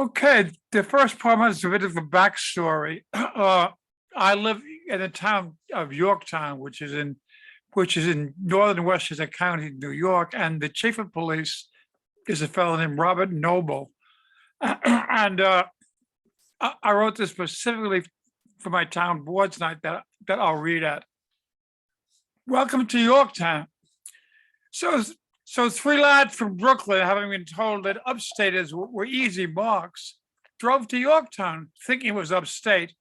Okay, the first part is a bit of a backstory. I live in the town of Yorktown, which is in northern Westchester County, New York, and the chief of police is a fellow named Robert Noble. And I wrote this specifically for my town boards night that I'll read at. Welcome to Yorktown. So, so three lads from Brooklyn, having been told that upstaters were easy marks, drove to Yorktown thinking it was upstate.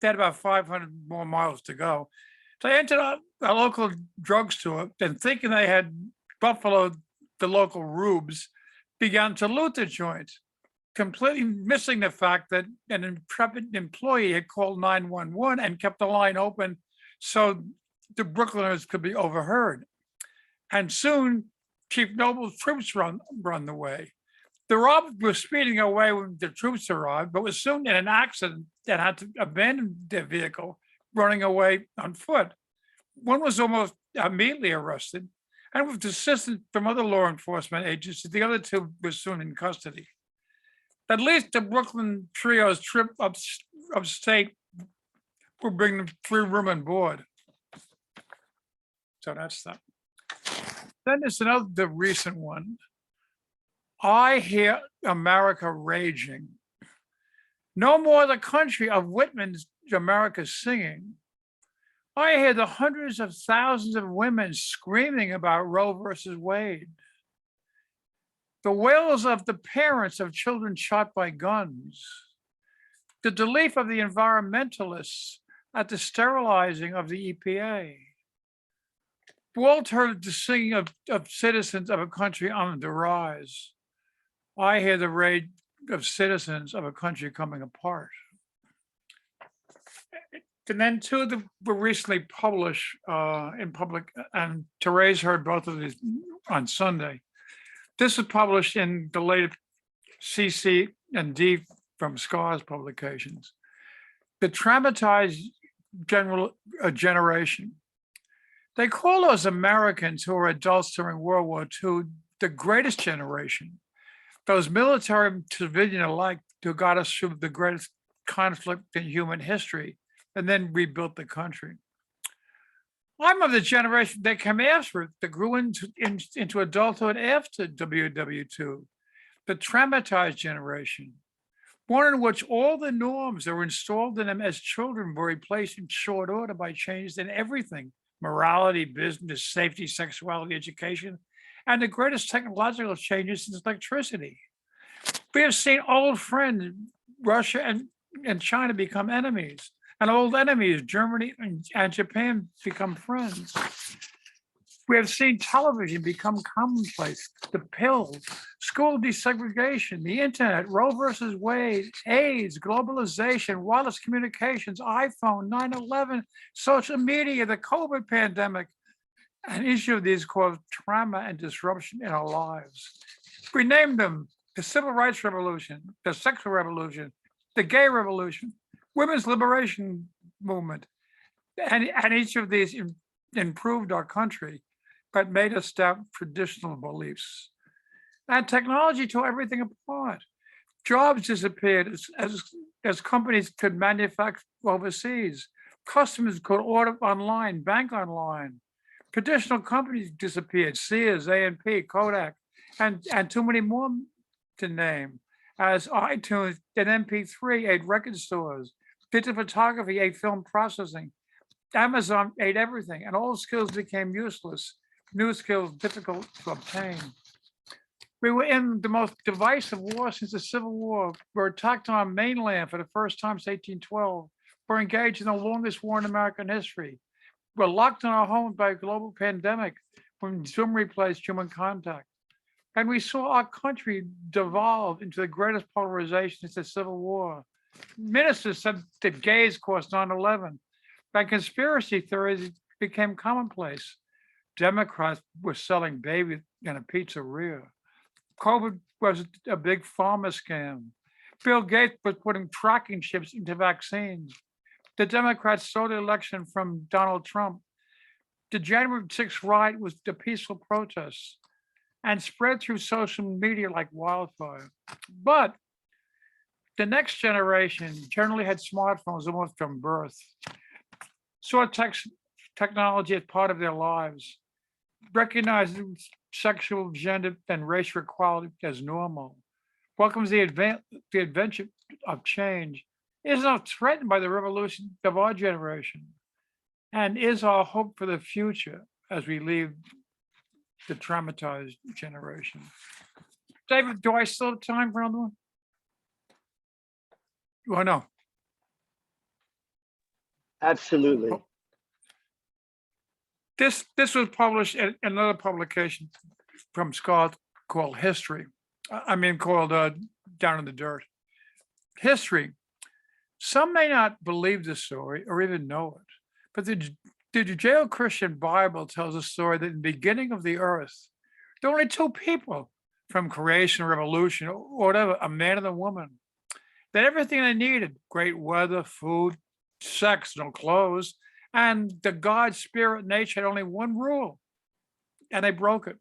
They had about 500 more miles to go. So they entered a local drugstore and thinking they had buffaloed the local rubes, began to loot the joint, completely missing the fact that an intrepid employee had called 911 and kept the line open so the Brooklyners could be overheard. And soon Chief Noble's troops run the way. The robbers were speeding away when the troops arrived, but was soon in an accident and had to abandon their vehicle, running away on foot. One was almost immediately arrested, and with assistance from other law enforcement agencies, the other two were soon in custody. At least the Brooklyn trio's trip upstate will bring them free room and board. So that's that. Then there's another recent one. I hear America raging. No more the country of Whitman's America singing. I hear the hundreds of thousands of women screaming about Roe versus Wade. The wails of the parents of children shot by guns. The belief of the environmentalists at the sterilizing of the EPA. Walt heard the singing of citizens of a country on the rise. I hear the rage of citizens of a country coming apart. And then two that were recently published in public, and Therese heard both of these on Sunday. This was published in the latest CC and D from SCARS publications. The traumatized generation. They call those Americans who were adults during World War II the greatest generation. Those military and civilian alike who got us through the greatest conflict in human history and then rebuilt the country. I'm of the generation that came after, that grew into adulthood after WW2, the traumatized generation, one in which all the norms that were installed in them as children were replaced in short order by changes in everything: morality, business, safety, sexuality, education, and the greatest technological changes since electricity. We have seen old friends, Russia and China, become enemies, and old enemies, Germany and Japan, become friends. We have seen television become commonplace, the pill, school desegregation, the internet, Roe versus Wade, AIDS, globalization, wireless communications, iPhone, 9/11, social media, the COVID pandemic, and each of these caused trauma and disruption in our lives. We named them the Civil Rights Revolution, the Sexual Revolution, the Gay Revolution, Women's Liberation Movement, and each of these improved our country, but made us doubt traditional beliefs. And technology tore everything apart. Jobs disappeared as companies could manufacture overseas. Customers could order online, bank online. Traditional companies disappeared: Sears, A&P, Kodak, and too many more to name, as iTunes and MP3 ate record stores, digital photography ate film processing, Amazon ate everything, and old skills became useless, new skills difficult to obtain. We were in the most divisive war since the Civil War. We were attacked on our mainland for the first time since 1812. We're engaged in the longest war in American history. We're locked in our homes by a global pandemic when Zoom replaced human contact. And we saw our country devolve into the greatest polarization since the Civil War. Ministers said that gays caused 9/11, and conspiracy theories became commonplace. Democrats were selling babies in a pizzeria. COVID was a big pharma scam. Bill Gates was putting tracking chips into vaccines. The Democrats stole the election from Donald Trump. The January 6th riot was the peaceful protests and spread through social media like wildfire. But The next generation generally had smartphones almost from birth, saw technology as part of their lives, recognizing sexual, gender, and racial equality as normal, welcomes the adventure of change, is not threatened by the revolution of our generation, and is our hope for the future as we leave the traumatized generation. David, do I still have time for another one? Oh, no. Absolutely. Oh. This was published in another publication from Scott called History. Called Down in the Dirt. History. Some may not believe this story or even know it, but the Judeo-Christian Bible tells a story that in the beginning of the earth, there were only two people from creation, revolution, or whatever, a man and a woman. They had everything they needed: great weather, food, sex, no clothes. And the God, spirit, nature had only one rule, and they broke it.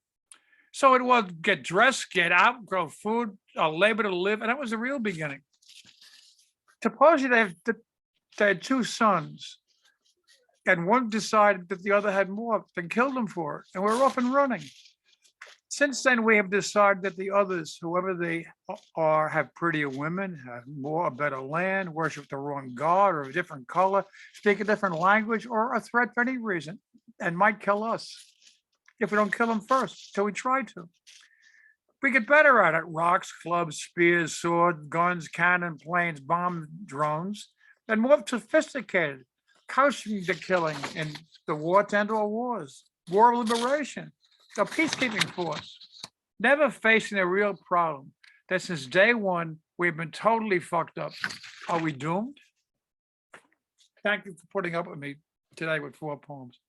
So it was get dressed, get out, grow food, labor to live, and that was the real beginning. Supposedly they had two sons, and one decided that the other had more and killed him for it, and we're off and running. Since then, we have decided that the others, whoever they are, have prettier women, have more, better land, worship the wrong God or a different color, speak a different language, or a threat for any reason, and might kill us if we don't kill them first, till we try to. We get better at it: rocks, clubs, spears, swords, guns, cannon, planes, bomb, drones, and more sophisticated, couching the killing in the war to end all wars, war of liberation, a peacekeeping force, never facing a real problem that since day one, we've been totally fucked up. Are we doomed? Thank you for putting up with me today with 4 poems.